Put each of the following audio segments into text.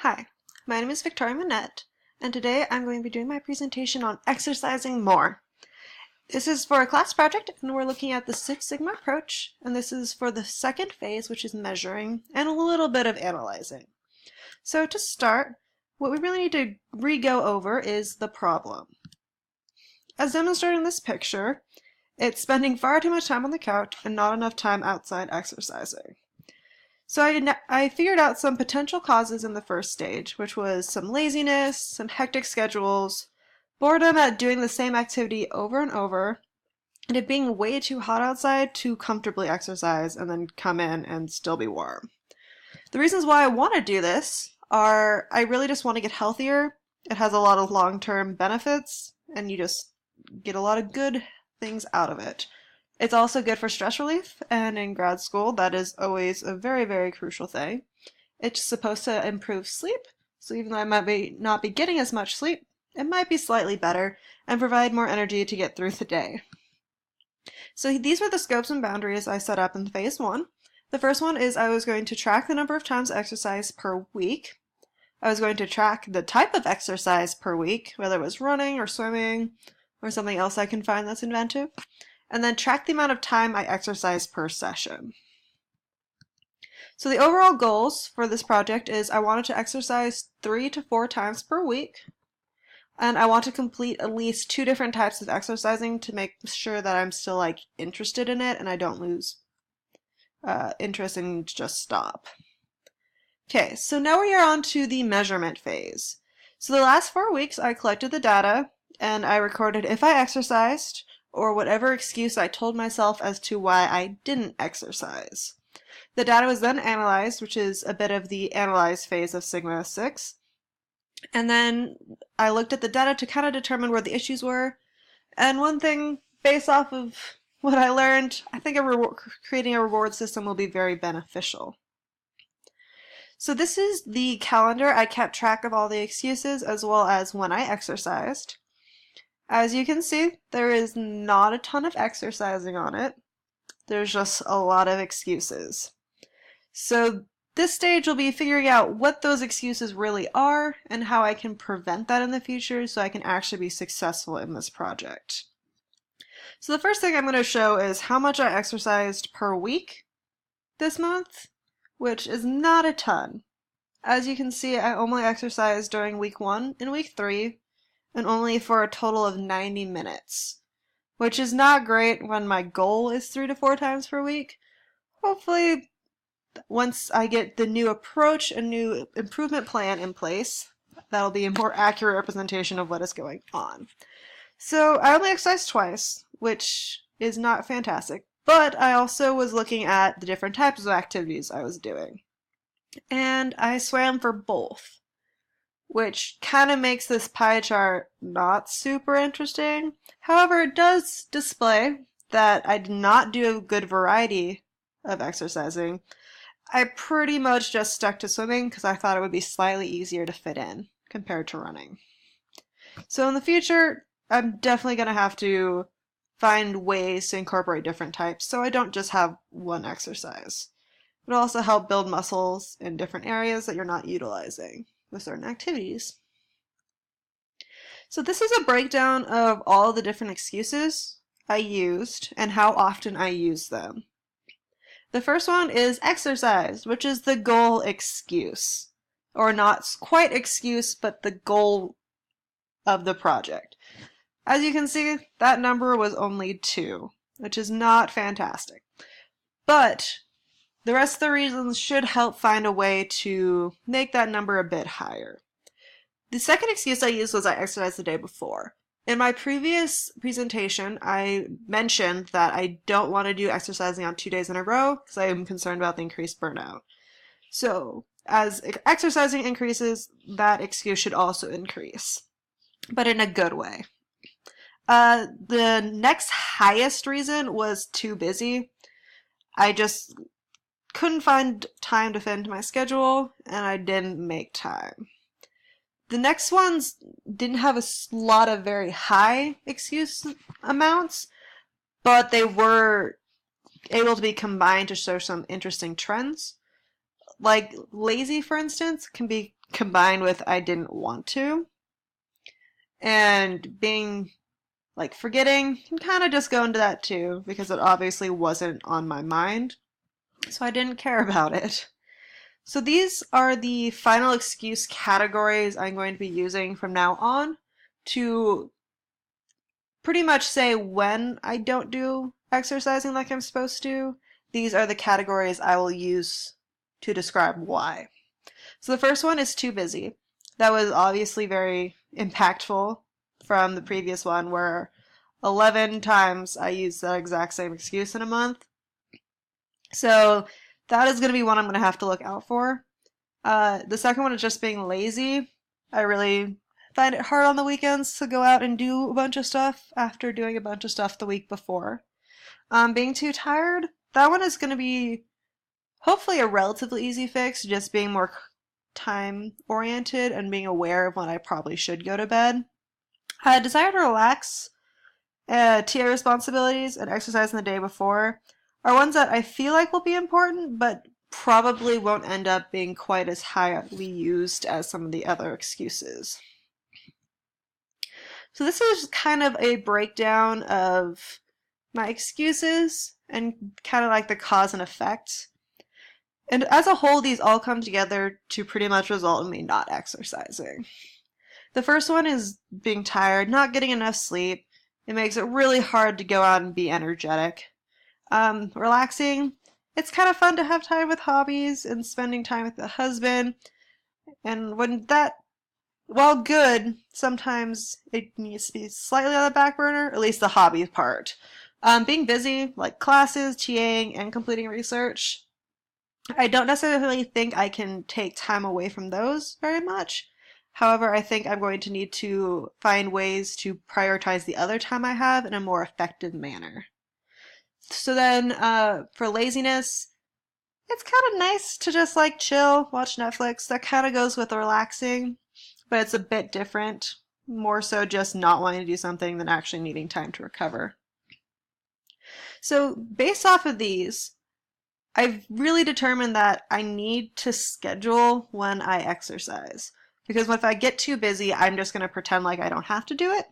Hi, my name is Victoria Manette, and today I'm going to be doing my presentation on exercising more. This is for a class project, and we're looking at the Six Sigma approach, and this is for the second phase, which is measuring, and a little bit of analyzing. So to start, what we really need to re-go over is the problem. As demonstrated in this picture, it's spending far too much time on the couch and not enough time outside exercising. So I figured out some potential causes in the first stage, which was some laziness, some hectic schedules, boredom at doing the same activity over and over, and it being way too hot outside to comfortably exercise and then come in and still be warm. The reasons why I want to do this are I really just want to get healthier. It has a lot of long-term benefits, and you just get a lot of good things out of it. It's also good for stress relief, and in grad school, that is always a very, very crucial thing. It's supposed to improve sleep, so even though I might not be getting as much sleep, it might be slightly better and provide more energy to get through the day. So these were the scopes and boundaries I set up in phase one. The first one is I was going to track the number of times exercise per week. I was going to track the type of exercise per week, whether it was running or swimming or something else I can find that's inventive, and then track the amount of time I exercise per session. So the overall goals for this project is I wanted to exercise 3 to 4 times per week, and I want to complete at least 2 different types of exercising to make sure that I'm still interested in it and I don't lose interest and just stop. Okay, so now we are on to the measurement phase. So the last 4 weeks I collected the data and I recorded if I exercised, or whatever excuse I told myself as to why I didn't exercise. The data was then analyzed, which is a bit of the analyze phase of Sigma 6. And then I looked at the data to kind of determine where the issues were. And one thing, based off of what I learned, I think creating a reward system will be very beneficial. So this is the calendar. I kept track of all the excuses as well as when I exercised. As you can see, there is not a ton of exercising on it. There's just a lot of excuses. So this stage will be figuring out what those excuses really are and how I can prevent that in the future so I can actually be successful in this project. So the first thing I'm going to show is how much I exercised per week this month, which is not a ton. As you can see, I only exercised during week 1 and week 3, and only for a total of 90 minutes, which is not great when my goal is 3 to 4 times per week. Hopefully, once I get the new approach, a new improvement plan in place, that'll be a more accurate representation of what is going on. So I only exercised twice, which is not fantastic, but I also was looking at the different types of activities I was doing. And I swam for both, which kind of makes this pie chart not super interesting. However, it does display that I did not do a good variety of exercising. I pretty much just stuck to swimming because I thought it would be slightly easier to fit in compared to running. So in the future, I'm definitely going to have to find ways to incorporate different types so I don't just have one exercise. It'll also help build muscles in different areas that you're not utilizing with certain activities. So this is a breakdown of all the different excuses I used and how often I used them. The first one is exercise, which is the goal excuse, or not quite excuse, but the goal of the project. As you can see, that number was only 2, which is not fantastic. But the rest of the reasons should help find a way to make that number a bit higher. The second excuse I used was I exercised the day before. In my previous presentation, I mentioned that I don't want to do exercising on 2 days in a row because I am concerned about the increased burnout. So, as exercising increases, that excuse should also increase, but in a good way. The next highest reason was too busy. I just couldn't find time to fit into my schedule, and I didn't make time. The next ones didn't have a lot of very high excuse amounts, but they were able to be combined to show some interesting trends. Like lazy, for instance, can be combined with I didn't want to, and being like forgetting can kind of just go into that too, because it obviously wasn't on my mind, so I didn't care about it. So these are the final excuse categories I'm going to be using from now on to pretty much say when I don't do exercising like I'm supposed to. These are the categories I will use to describe why. So the first one is too busy. That was obviously very impactful from the previous one where 11 times I used that exact same excuse in a month. So that is going to be one I'm going to have to look out for. The second one is just being lazy. I really find it hard on the weekends to go out and do a bunch of stuff after doing a bunch of stuff the week before. Being too tired, that one is going to be hopefully a relatively easy fix, just being more time oriented and being aware of when I probably should go to bed. Desire to relax, TA responsibilities, and exercise in the day before are ones that I feel like will be important, but probably won't end up being quite as highly used as some of the other excuses. So this is kind of a breakdown of my excuses and kind of like the cause and effect. And as a whole, these all come together to pretty much result in me not exercising. The first one is being tired, not getting enough sleep. It makes it really hard to go out and be energetic. Relaxing. It's kind of fun to have time with hobbies and spending time with the husband. And when that, while good, sometimes it needs to be slightly on the back burner, at least the hobby part. Being busy, like classes, TAing, and completing research. I don't necessarily think I can take time away from those very much. However, I think I'm going to need to find ways to prioritize the other time I have in a more effective manner. So then, for laziness, it's kind of nice to just like chill, watch Netflix. That kind of goes with relaxing, but it's a bit different. More so just not wanting to do something than actually needing time to recover. So based off of these, I've really determined that I need to schedule when I exercise. Because if I get too busy, I'm just going to pretend like I don't have to do it.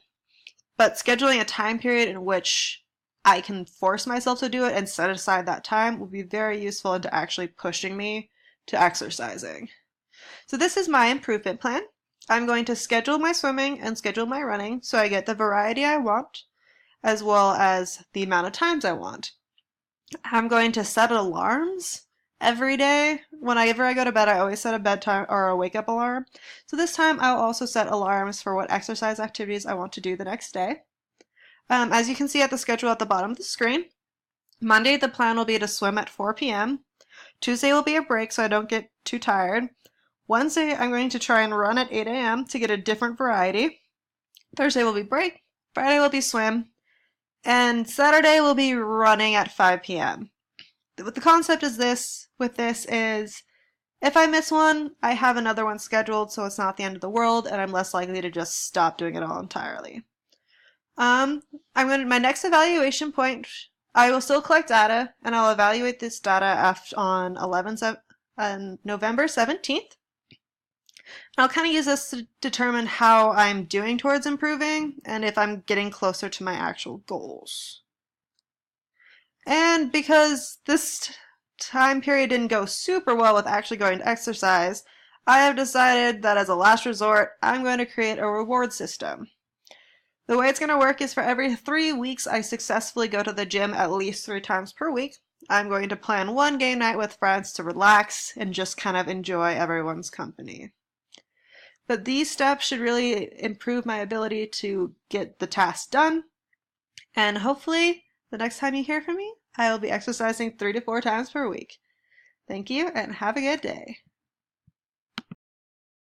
But scheduling a time period in which I can force myself to do it and set aside that time will be very useful into actually pushing me to exercising. So this is my improvement plan. I'm going to schedule my swimming and schedule my running so I get the variety I want, as well as the amount of times I want. I'm going to set alarms every day. Whenever I go to bed, I always set a bedtime or a wake-up alarm. So this time I'll also set alarms for what exercise activities I want to do the next day. As you can see at the schedule at the bottom of the screen, Monday the plan will be to swim at 4 p.m. Tuesday will be a break so I don't get too tired. Wednesday I'm going to try and run at 8 a.m. to get a different variety. Thursday will be break. Friday will be swim. And Saturday will be running at 5 p.m. The concept is with this is if I miss one, I have another one scheduled so it's not the end of the world and I'm less likely to just stop doing it all entirely. My next evaluation point, I will still collect data and I'll evaluate this data on November 17th. I'll kind of use this to determine how I'm doing towards improving and if I'm getting closer to my actual goals. And because this time period didn't go super well with actually going to exercise, I have decided that as a last resort, I'm going to create a reward system. The way it's going to work is for every 3 weeks I successfully go to the gym at least 3 times per week, I'm going to plan one game night with friends to relax and just kind of enjoy everyone's company. But these steps should really improve my ability to get the task done. And hopefully, the next time you hear from me, I will be exercising 3 to 4 times per week. Thank you, and have a good day.